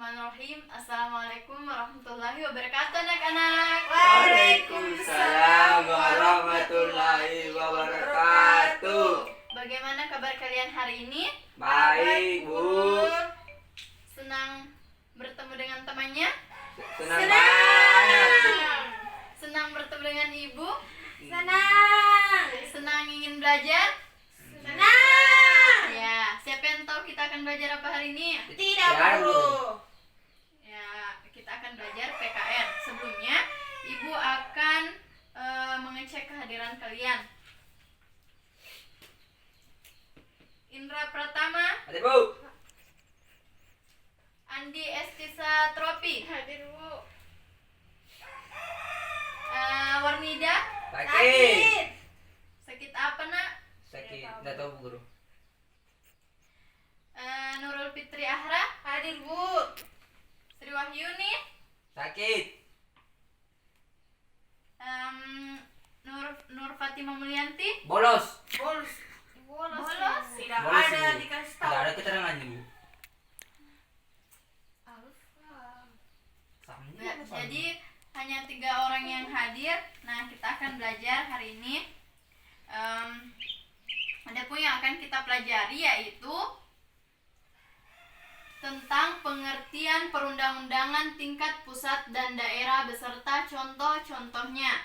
Bismillahirrahmanirrahim. Assalamualaikum warahmatullahi wabarakatuh anak-anak. Waalaikumsalam warahmatullahi wabarakatuh. Bagaimana kabar kalian hari ini? Baik, Bu. Senang bertemu dengan temannya? Senang banget. Senang bertemu dengan ibu? Senang. Senang ingin belajar? Senang. Ya, siapa yang tahu kita akan belajar apa hari ini? Tidak, Ya, Guru. Ya, kita akan belajar PKN. Sebelumnya, ibu akan mengecek kehadiran kalian. Indra Pratama, Hadir, Bu. Andi Estisa Tropi, Hadir, Bu. Warnida, Sakit. sakit apa nak? Sakit. Enggak tahu, Bu Guru. Nurul Fitri Ahra, Hadir, Bu. Sri Wahyuni, Sakit. Nur Fatimah Mulyanti, Bolos. Bolos. Bolos. Tidak Bolos, ada Bu. dikasih Tidak tahu. ada keterangannya, Bu. Nah, jadi hanya 3 orang yang hadir. Nah, kita akan belajar hari ini. Adapun yang akan kita pelajari yaitu tentang pengertian perundang-undangan tingkat pusat dan daerah beserta contoh-contohnya.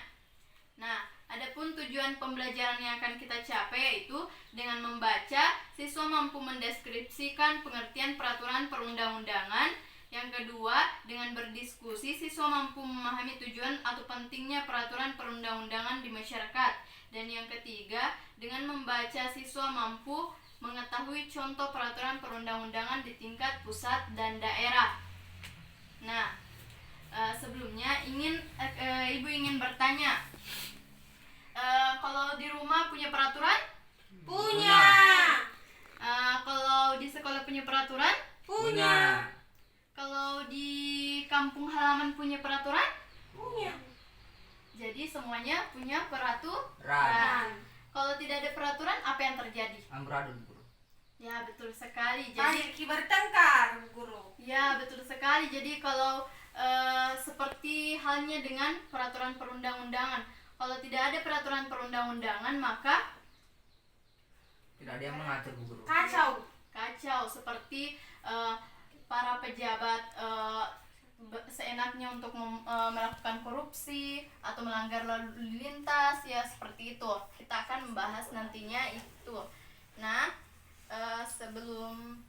Nah, adapun tujuan pembelajaran yang akan kita capai yaitu dengan membaca, siswa mampu mendeskripsikan pengertian peraturan perundang-undangan. Yang kedua, dengan berdiskusi, siswa mampu memahami tujuan atau pentingnya peraturan perundang-undangan di masyarakat. Dan yang ketiga, dengan membaca, siswa mampu mengetahui contoh peraturan perundang-undangan di tingkat pusat dan daerah. Nah, sebelumnya ibu ingin bertanya, kalau di rumah punya peraturan? Punya. Kalau di sekolah punya peraturan? Punya. Kalau di kampung halaman punya peraturan? Punya. Jadi semuanya punya peraturan. Ran. Kalau tidak ada peraturan, apa yang terjadi? Amburadul, Bu Guru. Ya, betul sekali. Jadi, Banyak bertengkar, Bu Guru. ya betul sekali. Jadi kalau seperti halnya dengan peraturan perundang-undangan, kalau tidak ada peraturan perundang-undangan, maka Tidak ada yang mengatur, Bu Guru. Kacau. kacau. Seperti para pejabat seenaknya untuk melakukan korupsi atau melanggar lalu lintas, ya seperti itu. Kita akan membahas nantinya itu. Nah, sebelum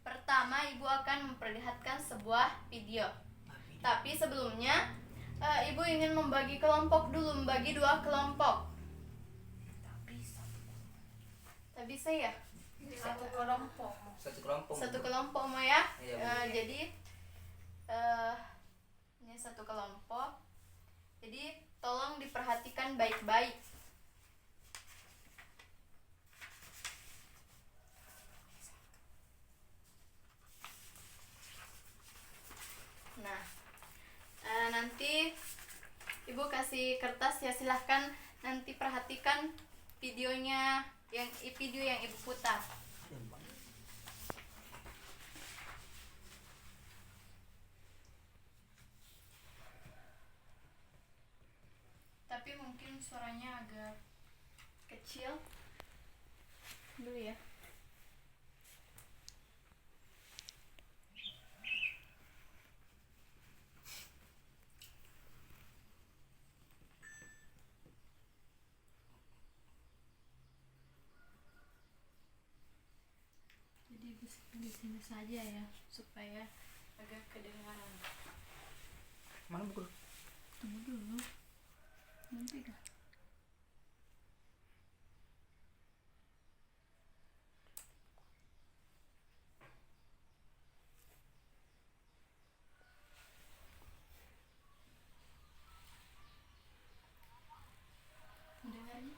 pertama ibu akan memperlihatkan sebuah video. Tapi sebelumnya ibu ingin membagi kelompok dulu, membagi 2 kelompok. Tak bisa ya? Satu kelompok. Satu kelompok. Satu kelompok mau ya? Iya, Bu. Jadi ini satu kelompok. Jadi tolong diperhatikan baik-baik. Nah, nanti ibu kasih kertas ya, silahkan nanti perhatikan videonya, video yang ibu putar. Tapi mungkin suaranya agak kecil dulu ya. Jadi di sini saja ya, supaya agak kedengaran. Mana, Bu Guru? Tunggu dulu. Nanti dah. Mendengarnya?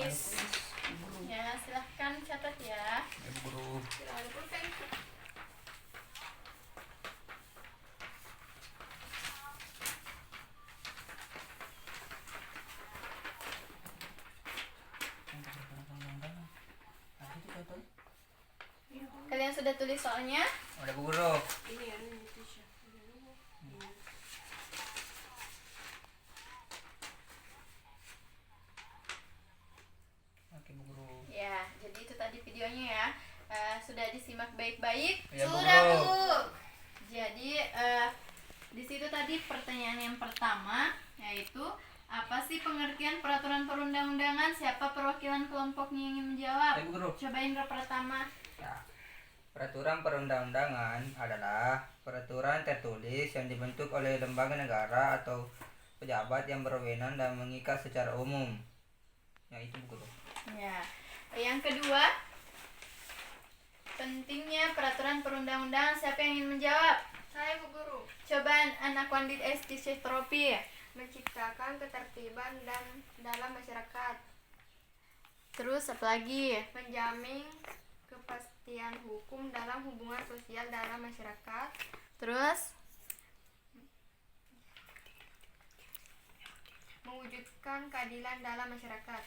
tulis. Ya, silahkan catat ya. Ya Bu Guru. Tidak ada pulpen. Kalian sudah tulis soalnya? Udah Bu Guru. Ini ya, ini Tisha. Oke Bu Guru. Ya, jadi itu tadi videonya ya. Sudah disimak baik-baik? Ya, Bu Sudah, Guru. Bu. Jadi di situ tadi pertanyaan yang pertama yaitu apa sih pengertian peraturan perundang-undangan? Siapa perwakilan kelompoknya yang ingin menjawab? Ya Bu Guru. Cobain Indra pertama. Ya. Peraturan perundang-undangan adalah peraturan tertulis yang dibentuk oleh lembaga negara atau pejabat yang berwenang dan mengikat secara umum. Ya itu Bu Guru. Ya. Yang kedua, pentingnya peraturan perundang-undangan. Siapa yang ingin menjawab? Saya Bu Guru. Cobaan anak Wandit STC Tropi. Menciptakan ketertiban dan dalam masyarakat. Terus apa lagi? Menjamin kepastian hukum dalam hubungan sosial dalam masyarakat. Terus Mewujudkan keadilan dalam masyarakat.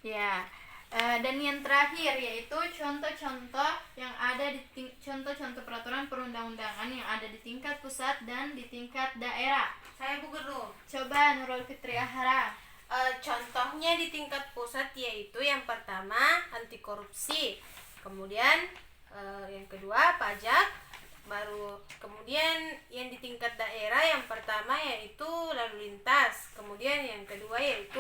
ya. Dan yang terakhir yaitu contoh-contoh yang ada di contoh-contoh peraturan perundang-undangan yang ada di tingkat pusat dan di tingkat daerah. Saya Bu Guru. Coba Nurul Fitri Ahara. Contohnya di tingkat pusat yaitu yang pertama anti korupsi, kemudian yang kedua pajak, baru kemudian yang di tingkat daerah yang pertama yaitu lalu lintas, kemudian yang kedua yaitu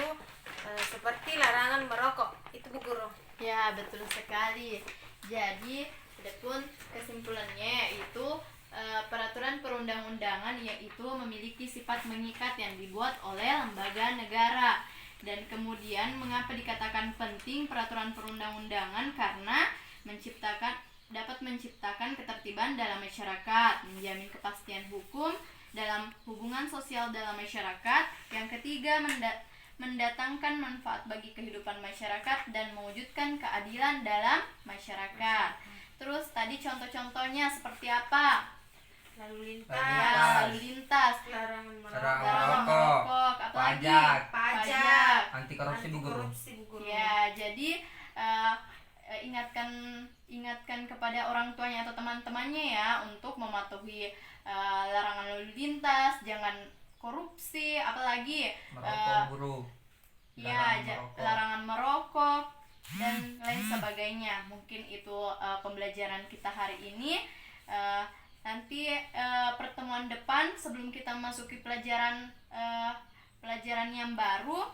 seperti larangan merokok. Itu Bu Guru. Ya, betul sekali. Jadi, adapun kesimpulannya yaitu peraturan perundang-undangan yaitu memiliki sifat mengikat yang dibuat oleh lembaga negara. Dan kemudian mengapa dikatakan penting peraturan perundang-undangan? Karena dapat menciptakan ketertiban dalam masyarakat, menjamin kepastian hukum dalam hubungan sosial dalam masyarakat. Yang ketiga, mendatangkan manfaat bagi kehidupan masyarakat dan mewujudkan keadilan dalam masyarakat. Terus tadi contoh-contohnya seperti apa? Lalu Lalu Ya, lintas, lalu lintas, larangan Larangan larangan merokok, merokok, apa lagi? pajak, pajak, anti korupsi Bu Guru. korupsi Bu Guru. Ya, jadi ingatkan kepada orang tuanya atau teman-temannya ya untuk mematuhi larangan lalu lintas, jangan korupsi, apalagi Merokok Bu Guru. ya Larangan merokok. larangan merokok dan lain sebagainya. Mungkin itu pembelajaran kita hari ini. Nanti pertemuan depan sebelum kita masuki pelajaran yang baru,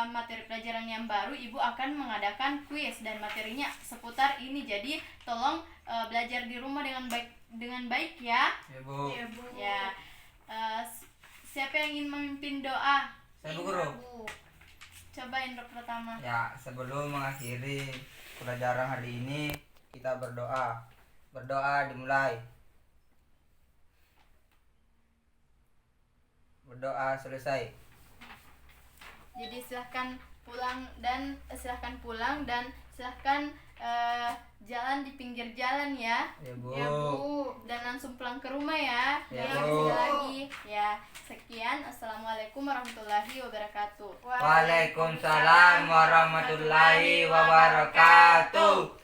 materi pelajaran yang baru, Ibu akan mengadakan kuis dan materinya seputar ini. Jadi tolong belajar di rumah dengan baik ya. Ya Bu. Ya Bu. Ya. Siapa yang ingin memimpin doa? Saya Bu Guru. Bu. Coba Indra pertama. Ya, sebelum mengakhiri pelajaran hari ini, kita berdoa. Berdoa dimulai. Berdoa selesai. Jadi silahkan pulang dan silahkan jalan di pinggir jalan ya. Ya Bu. Ya Bu. Dan langsung pulang ke rumah ya. Ya, Jangan Bu. kesini lagi. Ya, sekian. Assalamualaikum warahmatullahi wabarakatuh. Waalaikumsalam warahmatullahi wabarakatuh.